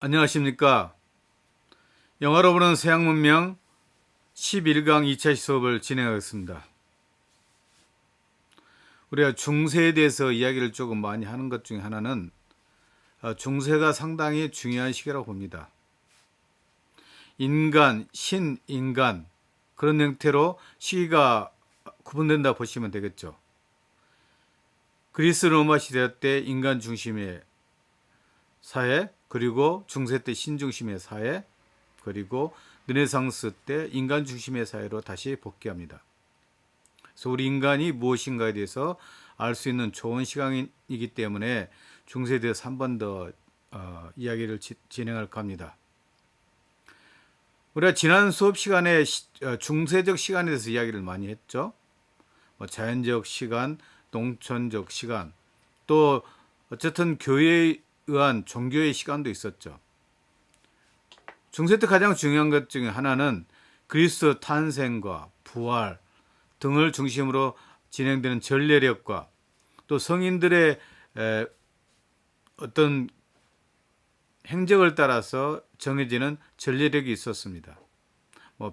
안녕하십니까. 영어로 보는 서양문명 11강 2차 수업을 진행하겠습니다. 우리가 중세에 대해서 이야기를 조금 많이 하는 것 중에 하나는 중세가 상당히 중요한 시기라고 봅니다. 인간, 신인간 그런 형태로 시기가 구분된다 보시면 되겠죠. 그리스 로마 시대 때 인간 중심의 사회, 그리고 중세 때 신중심의 사회, 그리고 르네상스 때 인간 중심의 사회로 다시 복귀합니다. 그래서 우리 인간이 무엇인가에 대해서 알 수 있는 좋은 시간이기 때문에 중세에 대해서 한 번 더 이야기를 진행할까 합니다. 우리가 지난 수업 시간에 중세적 시간에 대해서 이야기를 많이 했죠. 자연적 시간, 농촌적 시간, 또 어쨌든 교회에 의한 종교의 시간도 있었죠. 중세 때 가장 중요한 것 중에 하나는 그리스도 탄생과 부활 등을 중심으로 진행되는 전례력과 또 성인들의 어떤 행적을 따라서 정해지는 전례력이 있었습니다.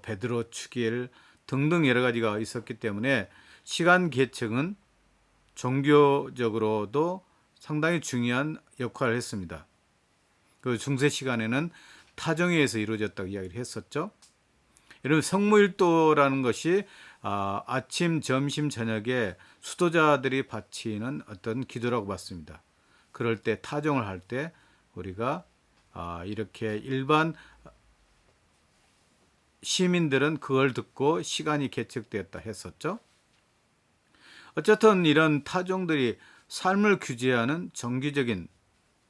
베드로 축일 등등 여러 가지가 있었기 때문에 시간 계측은 종교적으로도 상당히 중요한 역할을 했습니다. 그 중세 시간에는 타종에 의해서 이루어졌다고 이야기를 했었죠. 여러분 성무일도라는 것이 아침, 점심, 저녁에 수도자들이 바치는 어떤 기도라고 봤습니다. 그럴 때 타종을 할 때 우리가 이렇게 일반 시민들은 그걸 듣고 시간이 계측되었다 했었죠. 어쨌든 이런 타종들이 삶을 규제하는 정기적인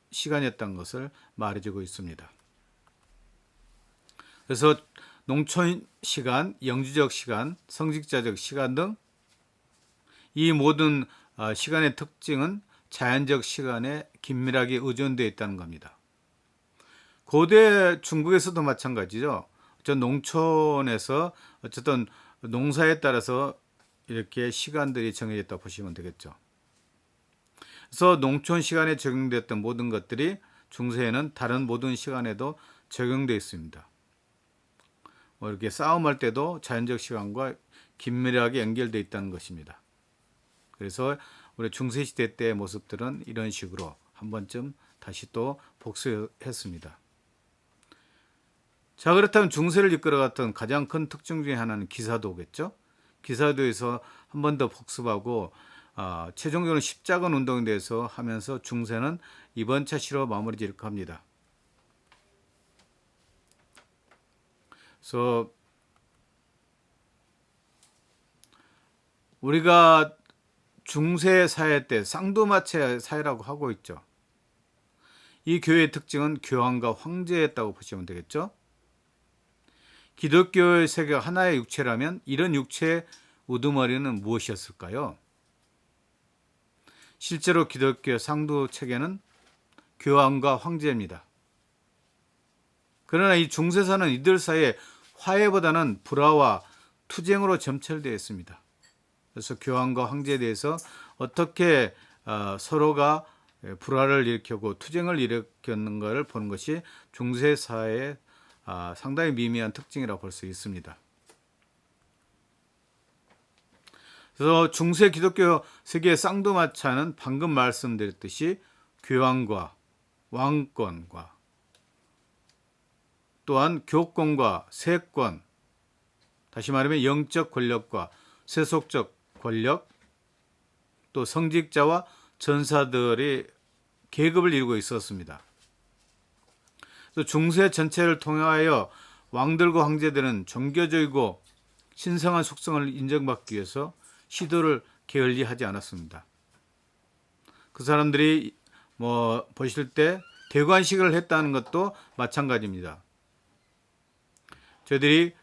시간이었던 것을 말해주고 있습니다. 그래서 농촌 시간, 영주적 시간, 성직자적 시간 등 이 모든 시간의 특징은 자연적 시간에 긴밀하게 의존되어 있다는 겁니다. 고대 중국에서도 마찬가지죠. 농촌에서 어쨌든 농사에 따라서 이렇게 시간들이 정해졌다 보시면 되겠죠. 그래서 농촌 시간에 적용됐던 모든 것들이 중세에는 다른 모든 시간에도 적용되어 있습니다. 이렇게 싸움할 때도 자연적 시간과 긴밀하게 연결되어 있다는 것입니다. 그래서 우리 중세시대 때의 모습들은 이런 식으로 한 번쯤 다시 또 복수했습니다. 자, 그렇다면 중세를 이끌어갔던 가장 큰 특징 중에 하나는 기사도겠죠. 기사도에서 한 번 더 복습하고 최종적으로 십자군 운동에 대해서 하면서 중세는 이번 차시로 마무리 지을까 합니다. 그래서 우리가 중세 사회 때 쌍두마체 사회라고 하고 있죠. 이 교회의 특징은 교황과 황제였다고 보시면 되겠죠. 기독교의 세계가 하나의 육체라면 이런 육체의 우두머리는 무엇이었을까요? 실제로 기독교 상두 체계는 교황과 황제입니다. 그러나 이 중세사는 이들 사이에 화해보다는 불화와 투쟁으로 점철되어 있습니다. 그래서 교황과 황제에 대해서 어떻게 서로가 불화를 일으켰고 투쟁을 일으켰는가를 보는 것이 중세사의 상당히 미미한 특징이라고 볼 수 있습니다. 그래서 중세 기독교 세계의 쌍두마차는 방금 말씀드렸듯이 교황과 왕권과 또한 교권과 세권, 다시 말하면 영적 권력과 세속적 권력, 또 성직자와 전사들이 계급을 이루고 있었습니다. 중세 전체를 통하여 왕들과 황제들은 종교적이고 신성한 속성을 인정받기 위해서 시도를 게을리하지 않았습니다. 그 사람들이 보실 때 대관식을 했다는 것도 마찬가지입니다. 저희들이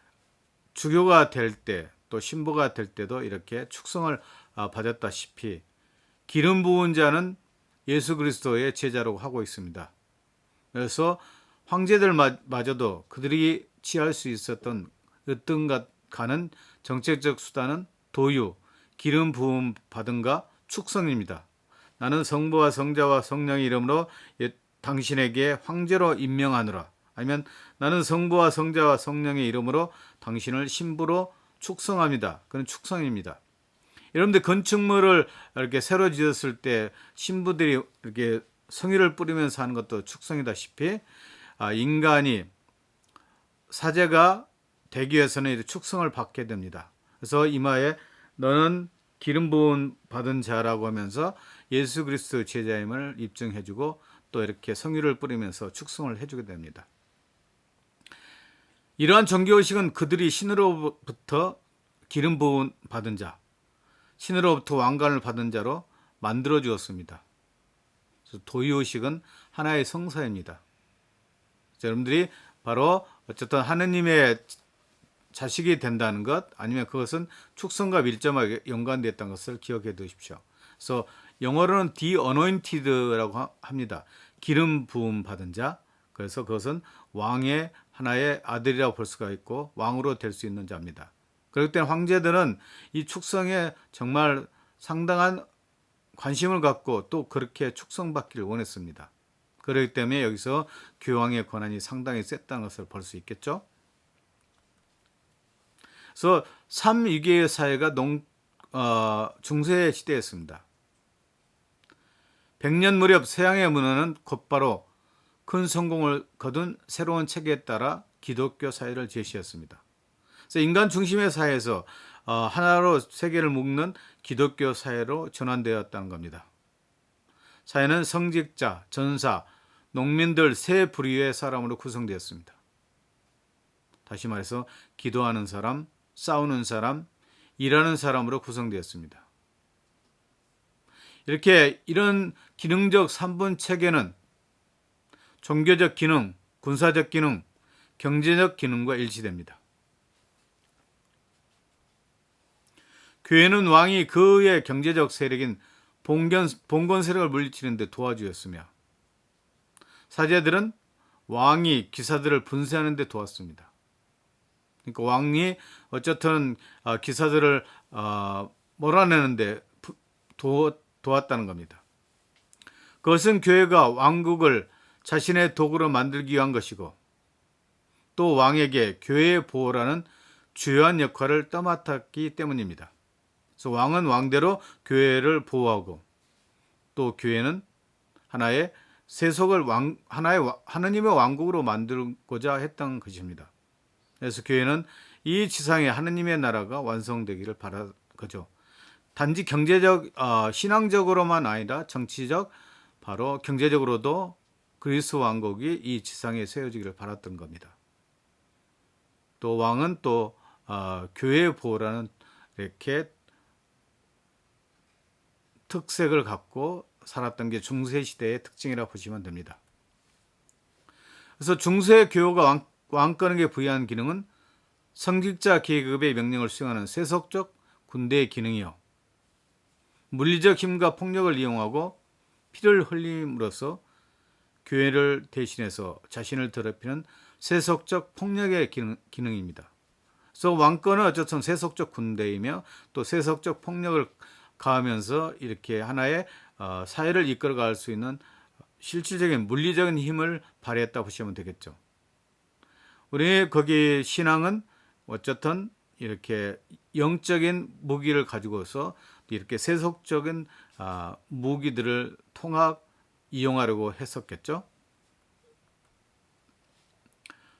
주교가 될 때, 또 신부가 될 때도 이렇게 축성을 받았다시피 기름 부은 자는 예수 그리스도의 제자라고 하고 있습니다. 그래서 황제들마저도 그들이 취할 수 있었던 으뜸가는 정책적 수단은 도유, 기름 부음 받은가 축성입니다. 나는 성부와 성자와 성령의 이름으로 당신에게 황제로 임명하노라. 아니면 나는 성부와 성자와 성령의 이름으로 당신을 신부로 축성합니다. 그건 축성입니다. 여러분들 건축물을 이렇게 새로 지었을 때 신부들이 이렇게 성의를 뿌리면서 하는 것도 축성이다시피 인간이 사제가 되기 위해서는 이렇게 축성을 받게 됩니다. 그래서 이마에 너는 기름 부음 받은 자라고 하면서 예수 그리스도 제자임을 입증해주고 또 이렇게 성의를 뿌리면서 축성을 해주게 됩니다. 이러한 정교의식은 그들이 신으로부터 기름 부음 받은 자, 신으로부터 왕관을 받은 자로 만들어 주었습니다. 도의의식은 하나의 성사입니다. 여러분들이 바로 어쨌든 하느님의 자식이 된다는 것, 아니면 그것은 축성과 밀접하게 연관되었다는 것을 기억해 두십시오. 그래서 영어로는 the anointed라고 합니다. 기름 부음 받은 자. 그래서 그것은 왕의 하나의 아들이라고 볼 수가 있고 왕으로 될 수 있는 자입니다. 그렇기 때문에 황제들은 이 축성에 정말 상당한 관심을 갖고 또 그렇게 축성받기를 원했습니다. 그렇기 때문에 여기서 교황의 권한이 상당히 셌다는 것을 볼 수 있겠죠. 그래서 3위계의 사회가 중세 시대였습니다. 100년 무렵 서양의 문화는 곧바로 큰 성공을 거둔 새로운 체계에 따라 기독교 사회를 제시했습니다. 그래서 인간 중심의 사회에서 하나로 세계를 묶는 기독교 사회로 전환되었다는 겁니다. 사회는 성직자, 전사, 농민들 세 부류의 사람으로 구성되었습니다. 다시 말해서 기도하는 사람, 싸우는 사람, 일하는 사람으로 구성되었습니다. 이런 기능적 3분 체계는 종교적 기능, 군사적 기능, 경제적 기능과 일치됩니다. 교회는 왕이 그의 경제적 세력인 봉건 세력을 물리치는 데 도와주었으며 사제들은 왕이 기사들을 분쇄하는 데 도왔습니다. 그러니까 왕이 어쨌든 기사들을 몰아내는 데 도왔다는 겁니다. 그것은 교회가 왕국을 자신의 도구로 만들기 위한 것이고 또 왕에게 교회의 보호라는 주요한 역할을 떠맡았기 때문입니다. 그래서 왕은 왕대로 교회를 보호하고 또 교회는 하나의 세속을 하나님의 왕국으로 만들고자 했던 것입니다. 그래서 교회는 이 지상에 하나님의 나라가 완성되기를 바란 거죠. 단지 신앙적으로만 아니라 정치적, 바로 경제적으로도 그리스도 왕국이 이 지상에 세워지기를 바랐던 겁니다. 또 왕은 또 교회의 보호라는 이렇게 특색을 갖고 살았던 게 중세시대의 특징이라고 보시면 됩니다. 그래서 중세 교회가 왕권에게 부여한 기능은 성직자 계급의 명령을 수행하는 세속적 군대의 기능이요. 물리적 힘과 폭력을 이용하고 피를 흘림으로써 교회를 대신해서 자신을 더럽히는 세속적 폭력의 기능입니다. 그래서 왕권은 어쨌든 세속적 군대이며 또 세속적 폭력을 가하면서 이렇게 하나의 사회를 이끌어갈 수 있는 실질적인 물리적인 힘을 발휘했다 보시면 되겠죠. 우리 거기 신앙은 어쨌든 이렇게 영적인 무기를 가지고서 이렇게 세속적인 무기들을 이용하려고 했었겠죠.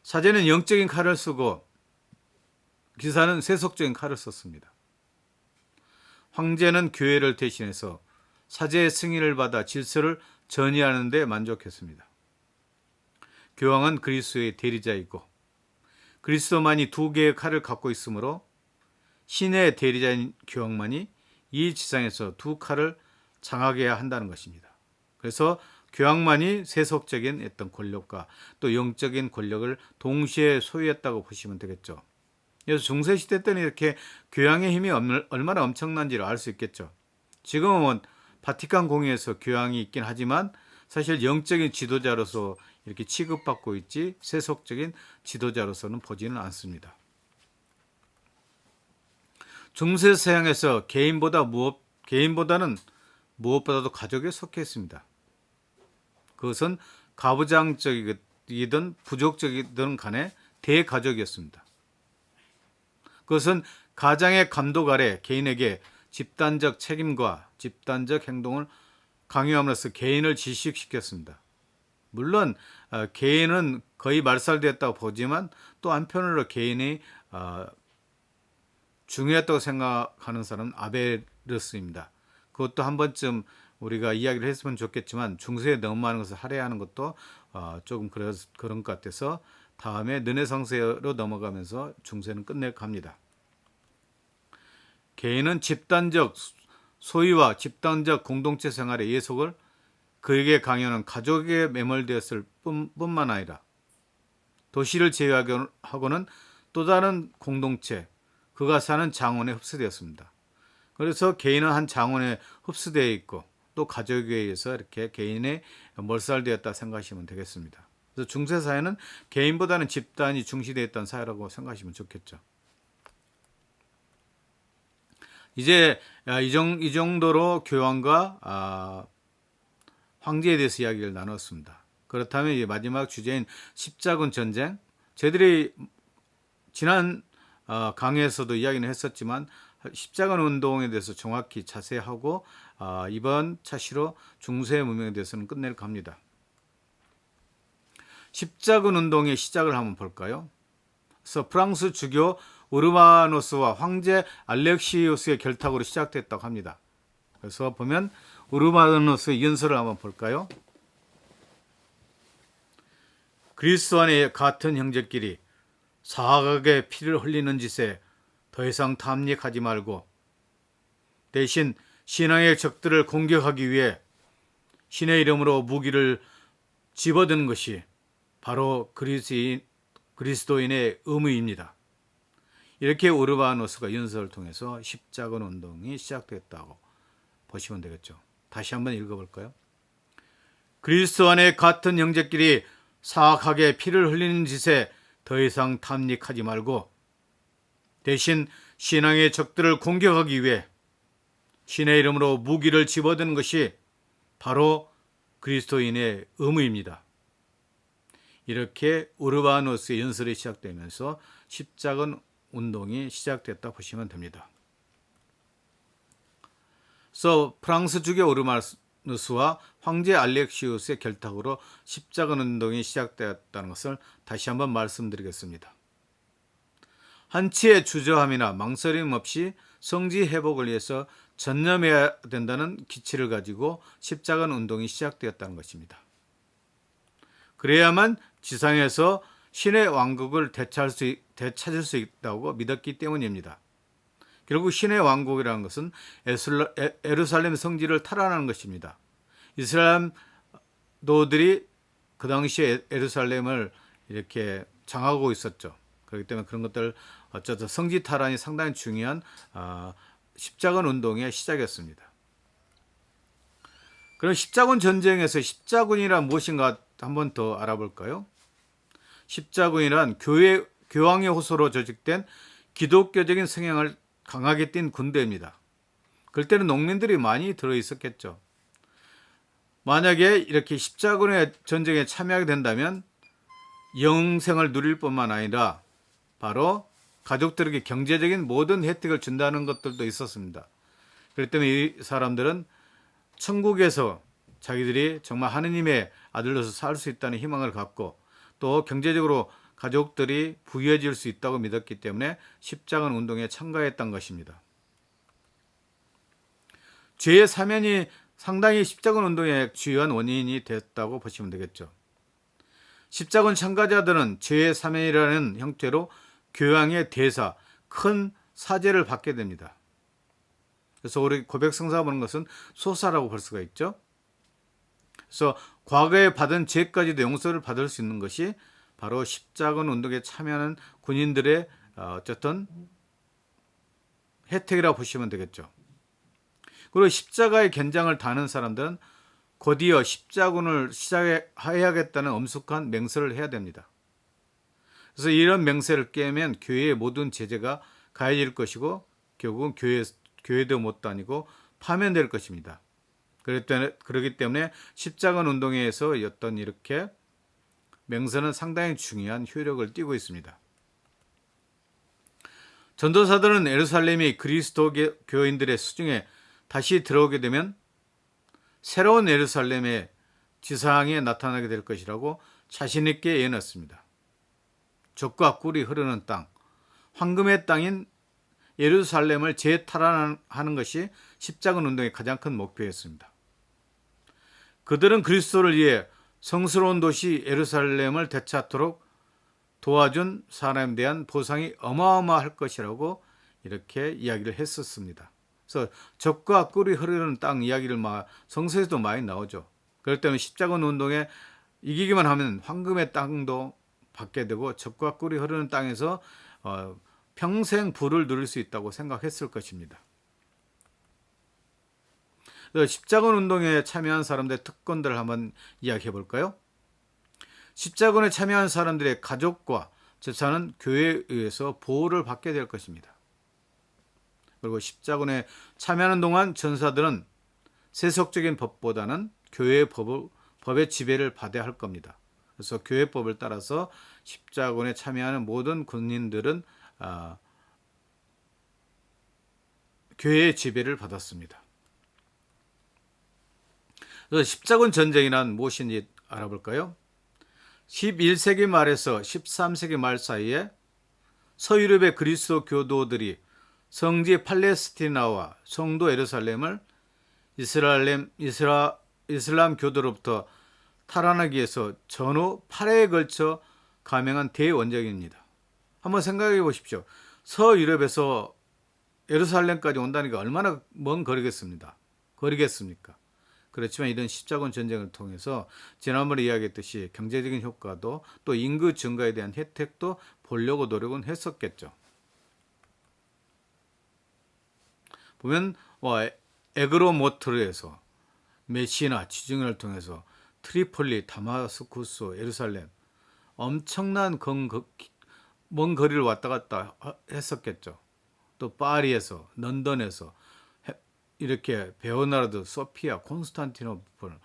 사제는 영적인 칼을 쓰고 기사는 세속적인 칼을 썼습니다. 황제는 교회를 대신해서 사제의 승인을 받아 질서를 전이하는 데 만족했습니다. 교황은 그리스도의 대리자이고 그리스도만이 두 개의 칼을 갖고 있으므로 신의 대리자인 교황만이 이 지상에서 두 칼을 장악해야 한다는 것입니다. 그래서 교황만이 세속적인 어떤 권력과 또 영적인 권력을 동시에 소유했다고 보시면 되겠죠. 그래서 중세시대 때는 이렇게 교황의 힘이 얼마나 엄청난지를 알 수 있겠죠. 지금은 바티칸 공회에서 교황이 있긴 하지만 사실 영적인 지도자로서 이렇게 취급받고 있지 세속적인 지도자로서는 보지는 않습니다. 중세 서양에서 개인보다는 무엇보다도 가족에 속해 있습니다. 그것은 가부장적이든 부족적이든 간에 대가족이었습니다. 그것은 가장의 감독 아래 개인에게 집단적 책임과 집단적 행동을 강요함으로써 개인을 지식시켰습니다. 물론 개인은 거의 말살되었다고 보지만 또 한편으로 개인이 중요했다고 생각하는 사람은 아베르스입니다. 그것도 한 번쯤 우리가 이야기를 했으면 좋겠지만 중세에 너무 많은 것을 할애하는 것도 조금 그런 것 같아서 다음에 르네상스로 넘어가면서 중세는 끝낼까 합니다. 개인은 집단적 소유와 집단적 공동체 생활의 예속을 그에게 강요하는 가족에 매몰되었을 뿐만 아니라 도시를 제외하고는 또 다른 공동체, 그가 사는 장원에 흡수되었습니다. 그래서 개인은 한 장원에 흡수되어 있고 또 가족에 의해서 이렇게 개인에 몰살되었다 생각하시면 되겠습니다. 그래서 중세 사회는 개인보다는 집단이 중시되어 있던 사회라고 생각하시면 좋겠죠. 이제 이 정도로 교황과 황제에 대해서 이야기를 나눴습니다. 그렇다면 이제 마지막 주제인 십자군 전쟁, 저희들이 지난 강의에서도 이야기는 했었지만 십자군 운동에 대해서 정확히 자세하고 이번 차시로 중세 문명에 대해서는 끝낼까 합니다. 십자군 운동의 시작을 한번 볼까요? 그래서 프랑스 주교 우르바노스와 황제 알렉시우스의 결탁으로 시작됐다고 합니다. 그래서 보면 우르바노스의 연설을 한번 볼까요? 그리스도 안에 같은 형제끼리 사악하게 피를 흘리는 짓에 더 이상 탐닉하지 말고 대신 신앙의 적들을 공격하기 위해 신의 이름으로 무기를 집어드는 것이 바로 그리스도인의 의무입니다. 이렇게 우르바노스가 연설을 통해서 십자군 운동이 시작됐다고 보시면 되겠죠. 다시 한번 읽어볼까요? 그리스도 안에 같은 형제끼리 사악하게 피를 흘리는 짓에 더 이상 탐닉하지 말고 대신 신앙의 적들을 공격하기 위해 신의 이름으로 무기를 집어드는 것이 바로 그리스도인의 의무입니다. 이렇게 우르바노스의 연설이 시작되면서 십자군 운동이 시작됐다 보시면 됩니다. 그래서 프랑스 주교 우르바노스와 황제 알렉시우스의 결탁으로 십자군 운동이 시작되었다는 것을 다시 한번 말씀드리겠습니다. 한치의 주저함이나 망설임 없이 성지 회복을 위해서 전념해야 된다는 기치를 가지고 십자군 운동이 시작되었다는 것입니다. 그래야만 지상에서 신의 왕국을 되찾을 수 있다고 믿었기 때문입니다. 결국 신의 왕국이라는 것은 예루살렘 성지를 탈환하는 것입니다. 이슬람도들이 그 당시에 예루살렘을 이렇게 장하고 있었죠. 그렇기 때문에 그런 것들 어쨌든 성지 탈환이 상당히 중요한 십자군 운동의 시작이었습니다. 그럼 십자군 전쟁에서 십자군이란 무엇인가 한번 더 알아볼까요? 십자군이란 교황의 호소로 조직된 기독교적인 성향을 강하게 띈 군대입니다. 그럴 때는 농민들이 많이 들어있었겠죠. 만약에 이렇게 십자군의 전쟁에 참여하게 된다면 영생을 누릴 뿐만 아니라 바로 가족들에게 경제적인 모든 혜택을 준다는 것들도 있었습니다. 그렇기 때문에 이 사람들은 천국에서 자기들이 정말 하느님의 아들로서 살 수 있다는 희망을 갖고 또 경제적으로 가족들이 부유해질 수 있다고 믿었기 때문에 십자군 운동에 참가했던 것입니다. 죄의 사면이 상당히 십자군 운동의 주요한 원인이 됐다고 보시면 되겠죠. 십자군 참가자들은 죄의 사면이라는 형태로 교황의 대사, 큰 사죄를 받게 됩니다. 그래서 우리 고백성사 보는 것은 소사라고 볼 수가 있죠. 그래서 과거에 받은 죄까지도 용서를 받을 수 있는 것이 바로 십자군 운동에 참여하는 군인들의 어쨌든 혜택이라고 보시면 되겠죠. 그리고 십자가의 견장을 다는 사람들은 곧이어 십자군을 시작해야겠다는 엄숙한 맹세를 해야 됩니다. 그래서 이런 맹세를 깨면 교회의 모든 제재가 가해질 것이고 결국은 교회도 못 다니고 파면될 것입니다. 그렇기 때문에 십자가 운동에서 어떤 이렇게 맹세는 상당히 중요한 효력을 띠고 있습니다. 전도사들은 예루살렘이 그리스도 교인들의 수중에 다시 들어오게 되면 새로운 예루살렘의 지상에 나타나게 될 것이라고 자신 있게 예언했습니다. 젖과 꿀이 흐르는 땅, 황금의 땅인 예루살렘을 재탈환하는 것이 십자가 운동의 가장 큰 목표였습니다. 그들은 그리스도를 위해 성스러운 도시 예루살렘을 되찾도록 도와준 사람에 대한 보상이 어마어마할 것이라고 이렇게 이야기를 했었습니다. 그래서 젖과 꿀이 흐르는 땅 이야기를 성서에서도 많이 나오죠. 그럴 때는 십자가 운동에 이기기만 하면 황금의 땅도 받게 되고 젖과 꿀이 흐르는 땅에서 평생 부를 누릴 수 있다고 생각했을 것입니다. 십자가 운동에 참여한 사람들의 특권들을 한번 이야기해 볼까요? 십자군에 참여한 사람들의 가족과 재산은 교회에 의해서 보호를 받게 될 것입니다. 그리고 십자군에 참여하는 동안 전사들은 세속적인 법보다는 교회의 법의 지배를 받아야 할 겁니다. 그래서 교회법을 따라서 십자군에 참여하는 모든 군인들은 교회의 지배를 받았습니다. 그래서 십자군 전쟁이란 무엇인지 알아볼까요? 11세기 말에서 13세기 말 사이에 서유럽의 그리스도 교도들이 성지 팔레스티나와 성도 예루살렘을 이슬람 교도로부터 탈환하기 위해서 전후 8회에 걸쳐 감행한 대원정입니다. 한번 생각해 보십시오. 서유럽에서 예루살렘까지 온다니까 얼마나 먼 거리겠습니까? 그렇지만 이런 십자군 전쟁을 통해서 지난번에 이야기했듯이 경제적인 효과도 또 인구 증가에 대한 혜택도 보려고 노력은 했었겠죠. 보면 에그로모트르에서 메시나 지중해를 통해서 트리폴리, 다마스쿠스, 예루살렘 엄청난 먼 거리를 왔다 갔다 했었겠죠. 또 파리에서, 런던에서 이렇게 베오나르드, 소피아, 콘스탄티노플,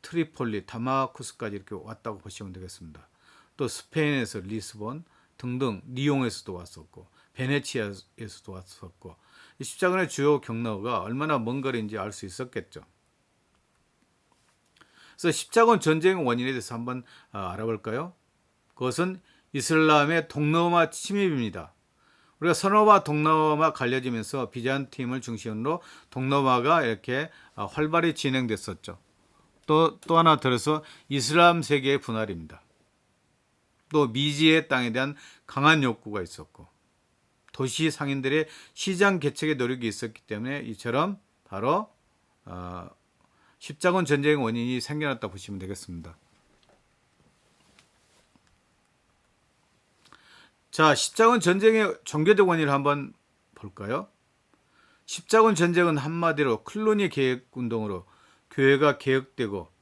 트리폴리, 다마쿠스까지 이렇게 왔다고 보시면 되겠습니다. 또 스페인에서 리스본 등등 리옹에서도 왔었고 베네치아에서도 왔었고 십자군의 주요 경로가 얼마나 먼 거리인지 알 수 있었겠죠. 그래서 십자군 전쟁의 원인에 대해서 한번 알아볼까요? 그것은 이슬람의 동로마 침입입니다. 우리가 서로마 동로마 갈려지면서 비잔팀을 중심으로 동로마가 이렇게 활발히 진행됐었죠. 또 하나 들어서 이슬람 세계의 분할입니다. 또 미지의 땅에 대한 강한 욕구가 있었고 도시 상인들의 시장 개척의 노력이 있었기 때문에 이처럼 바로 십자군 전쟁의 원인이 생겨났다 보시면 되겠습니다. 자, 십자군 전쟁의 종교적 원인을 한번 볼까요? 십자군 전쟁은 한마디로 클루니 계획 운동으로 교회가 개혁되고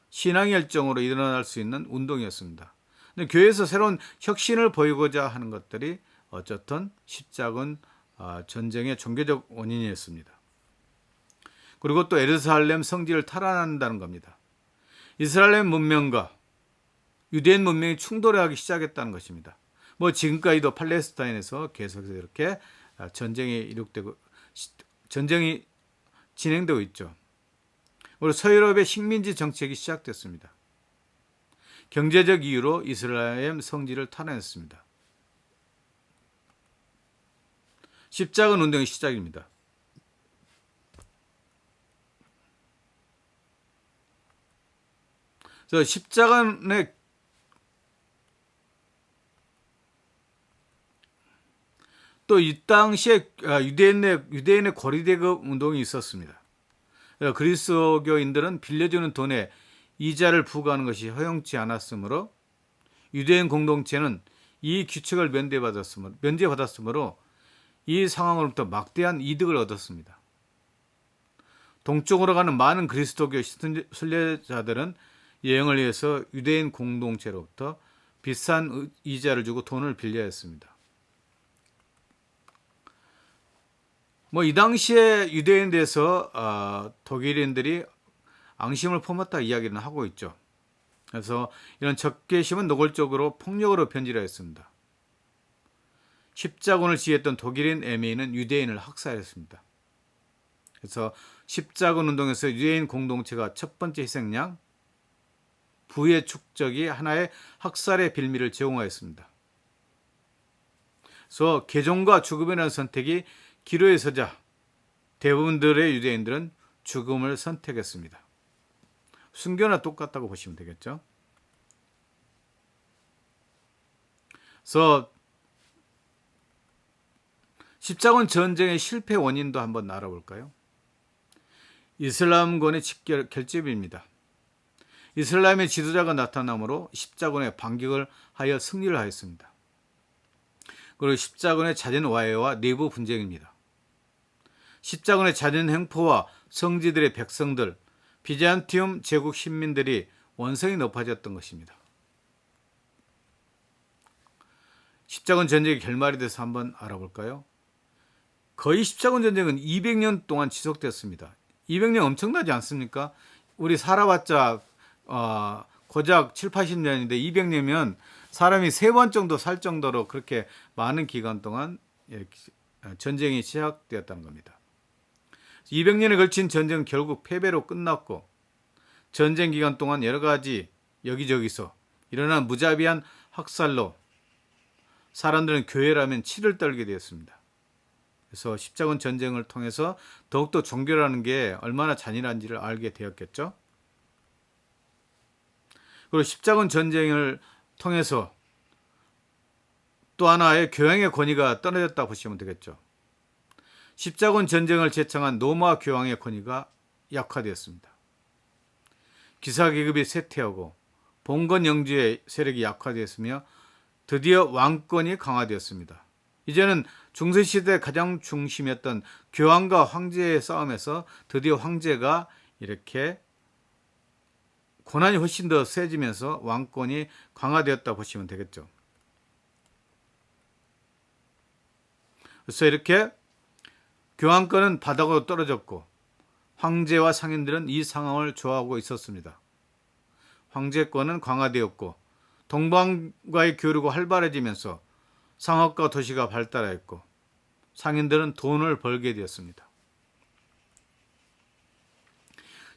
신앙의 열정으로 일어날 수 있는 운동이었습니다. 근데 교회에서 새로운 혁신을 보이고자 하는 것들이 어쨌든 십자군 전쟁의 종교적 원인이었습니다. 그리고 또 예루살렘 성지를 탈환한다는 겁니다. 이스라엘 문명과 유대인 문명이 충돌하기 시작했다는 것입니다. 지금까지도 팔레스타인에서 계속해서 이렇게 전쟁이 진행되고 있죠. 그리고 서유럽의 식민지 정책이 시작됐습니다. 경제적 이유로 이스라엘 성지를 탈환했습니다. 십자군 운동의 시작입니다. 그래서 십자군의 또 이 당시에 유대인의 고리대금 운동이 있었습니다. 그리스도교인들은 빌려주는 돈에 이자를 부과하는 것이 허용치 않았으므로 유대인 공동체는 이 규칙을 면제받았으므로 이 상황으로부터 막대한 이득을 얻었습니다. 동쪽으로 가는 많은 그리스도교 순례자들은 여행을 위해서 유대인 공동체로부터 비싼 이자를 주고 돈을 빌려야 했습니다. 이 당시에 유대인들에서 독일인들이 앙심을 품었다 이야기는 하고 있죠. 그래서 이런 적개심은 노골적으로 폭력으로 변질하였습니다. 십자군을 지휘했던 독일인 에메이는 유대인을 학살했습니다. 그래서 십자군 운동에서 유대인 공동체가 첫 번째 희생양, 부의 축적이 하나의 학살의 빌미를 제공하였습니다. 그래서 개종과 죽음이라는 선택이 기로에 서자 대부분들의 유대인들은 죽음을 선택했습니다. 순교나 똑같다고 보시면 되겠죠. 그래서 십자군 전쟁의 실패 원인도 한번 알아볼까요? 이슬람권의 결집입니다. 이슬람의 지도자가 나타나므로 십자군의 반격을 하여 승리를 하였습니다. 그리고 십자군의 잦은 와해와 내부 분쟁입니다. 십자군의 잦은 행포와 성지들의 백성들, 비잔티움 제국 신민들이 원성이 높아졌던 것입니다. 십자군 전쟁의 결말에 대해서 한번 알아볼까요? 거의 십자군 전쟁은 200년 동안 지속됐습니다. 200년 엄청나지 않습니까? 우리 살아봤자 고작 7, 80년인데 200년이면 사람이 3번 정도 살 정도로 그렇게 많은 기간 동안 전쟁이 시작되었다는 겁니다. 200년에 걸친 전쟁은 결국 패배로 끝났고 전쟁 기간 동안 여러 가지 여기저기서 일어난 무자비한 학살로 사람들은 교회라면 치를 떨게 되었습니다. 그래서 십자군 전쟁을 통해서 더욱더 종교라는 게 얼마나 잔인한지를 알게 되었겠죠. 그리고 십자군 전쟁을 통해서 또 하나의 교황의 권위가 떨어졌다 보시면 되겠죠. 십자군 전쟁을 제창한 로마 교황의 권위가 약화되었습니다. 기사계급이 쇠퇴하고 봉건 영주의 세력이 약화되었으며 드디어 왕권이 강화되었습니다. 이제는 중세시대 가장 중심이었던 교황과 황제의 싸움에서 드디어 황제가 이렇게 권한이 훨씬 더 세지면서 왕권이 강화되었다 보시면 되겠죠. 그래서 이렇게 교황권은 바닥으로 떨어졌고 황제와 상인들은 이 상황을 좋아하고 있었습니다. 황제권은 강화되었고 동방과의 교류가 활발해지면서 상업과 도시가 발달했고 상인들은 돈을 벌게 되었습니다.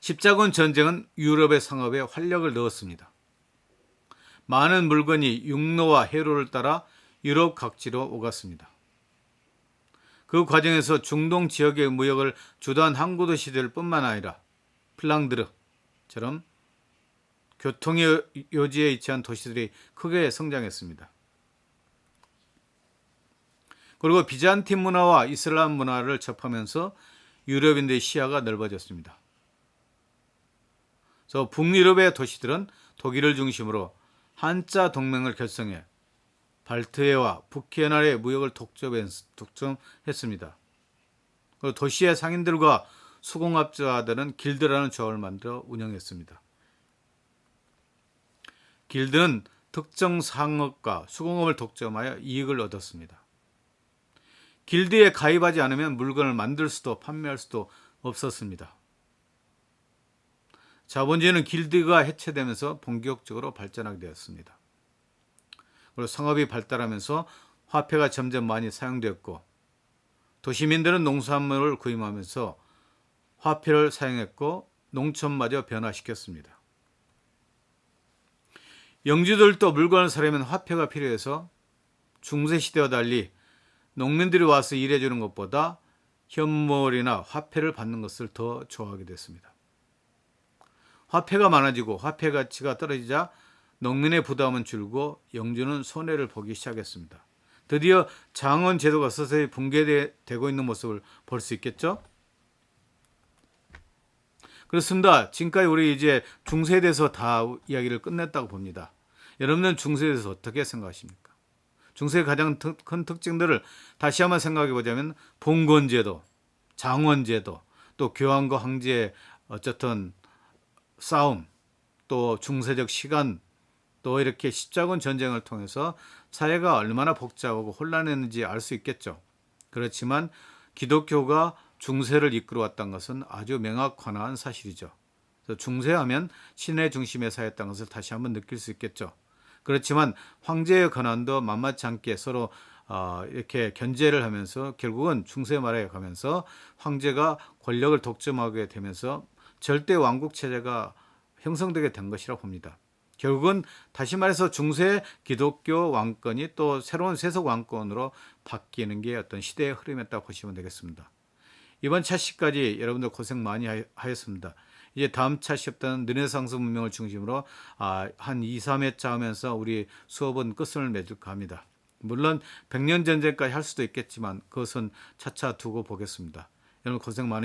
십자군 전쟁은 유럽의 상업에 활력을 넣었습니다. 많은 물건이 육로와 해로를 따라 유럽 각지로 오갔습니다. 그 과정에서 중동 지역의 무역을 주도한 항구도 시대를 뿐만 아니라 플랑드르처럼 교통의 요지에 위치한 도시들이 크게 성장했습니다. 그리고 비잔틴 문화와 이슬람 문화를 접하면서 유럽인들의 시야가 넓어졌습니다. 그래서 북유럽의 도시들은 독일을 중심으로 한자 동맹을 결성해 발트해와 북해안의 무역을 독점했습니다. 그리고 도시의 상인들과 수공업자들은 길드라는 조합을 만들어 운영했습니다. 길드는 특정 상업과 수공업을 독점하여 이익을 얻었습니다. 길드에 가입하지 않으면 물건을 만들 수도 판매할 수도 없었습니다. 자본주의는 길드가 해체되면서 본격적으로 발전하게 되었습니다. 그리고 상업이 발달하면서 화폐가 점점 많이 사용되었고 도시민들은 농산물을 구입하면서 화폐를 사용했고 농촌마저 변화시켰습니다. 영주들도 물건을 사려면 화폐가 필요해서 중세시대와 달리 농민들이 와서 일해주는 것보다 현물이나 화폐를 받는 것을 더 좋아하게 됐습니다. 화폐가 많아지고 화폐 가치가 떨어지자 농민의 부담은 줄고 영주는 손해를 보기 시작했습니다. 드디어 장원 제도가 서서히 붕괴되고 있는 모습을 볼 수 있겠죠? 그렇습니다. 지금까지 우리 이제 중세에 대해서 다 이야기를 끝냈다고 봅니다. 여러분은 중세에 대해서 어떻게 생각하십니까? 중세의 가장 큰 특징들을 다시 한번 생각해 보자면 봉건제도, 장원제도, 또 교황과 황제의 어쨌든 싸움, 또 중세적 시간, 또 이렇게 십자군 전쟁을 통해서 사회가 얼마나 복잡하고 혼란했는지 알 수 있겠죠. 그렇지만 기독교가 중세를 이끌어 왔다는 것은 아주 명확한 사실이죠. 그래서 중세하면 신의 중심의 사회였다는 것을 다시 한번 느낄 수 있겠죠. 그렇지만 황제의 권한도 만만치 않게 서로 이렇게 견제를 하면서 결국은 중세 말에 가면서 황제가 권력을 독점하게 되면서 절대 왕국 체제가 형성되게 된 것이라고 봅니다. 결국은 다시 말해서 중세 기독교 왕권이 또 새로운 세속 왕권으로 바뀌는 게 어떤 시대의 흐름이었다고 보시면 되겠습니다. 이번 차시까지 여러분들 고생 많이 하였습니다. 이제 다음 차시부터는 르네상스 문명을 중심으로 한 2, 3회차 하면서 우리 수업은 끝을 맺을까 합니다. 물론 100년 전쟁까지 할 수도 있겠지만 그것은 차차 두고 보겠습니다. 여러분 고생 많으셨습니다.